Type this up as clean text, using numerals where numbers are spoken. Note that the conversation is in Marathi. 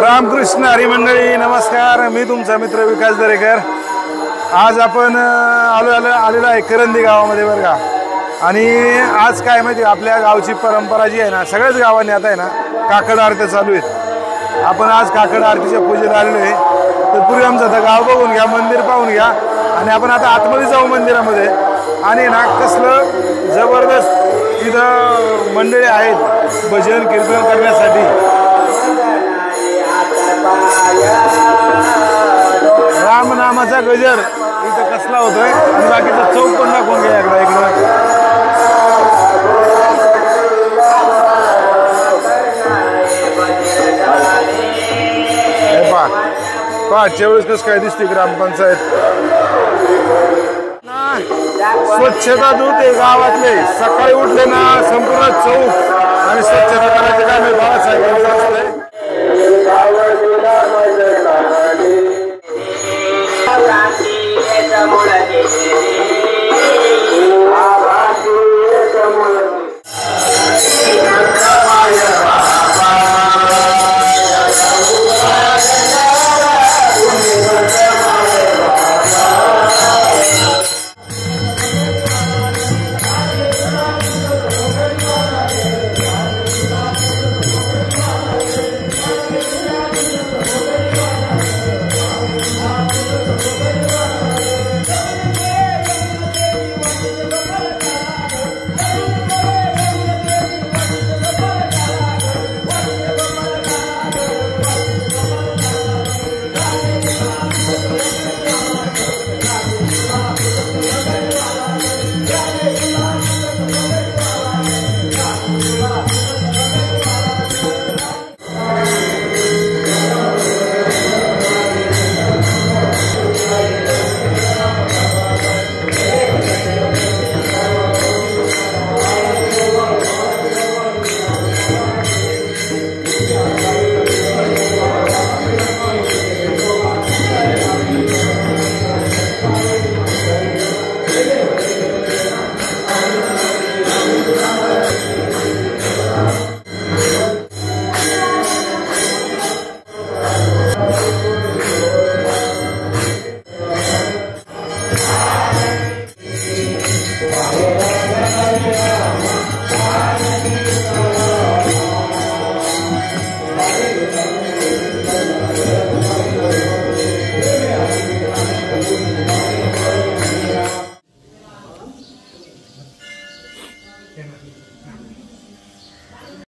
रामकृष्ण हरी मंडळी नमस्कार। मी तुमचा मित्र विकास दरेकर। आज आपण आलेलो आहे करंदी गावामध्ये बरं का। आणि आज काय माहिती आपल्या गावची परंपरा जी आहे ना, सगळ्याच गावांनी आता आहे ना काकड आरती चालू आहेत। आपण आज काकड आरतीच्या पूजेला आलेलो आहे। तर पूर्वी आमचं आता गाव बघून घ्या, मंदिर पाहून घ्या आणि आपण आता आतमध्ये जाऊ मंदिरामध्ये। आणि ना कसलं जबरदस्त इथं मंडळी आहेत भजन कीर्तन करण्यासाठी। राम नामाचा गजर इथं कसला होतोय आणि बाकीचा चौक पण दाखवून घ्या इकडं पाचच्या वेळेस कसं काय दिसते ग्रामपंचायत। स्वच्छता दूत आहे गावातले। सकाळी उठले ना संपूर्ण चौक आणि स्वच्छता करायचे काम आहे बाळासाहेबांचं असतंय।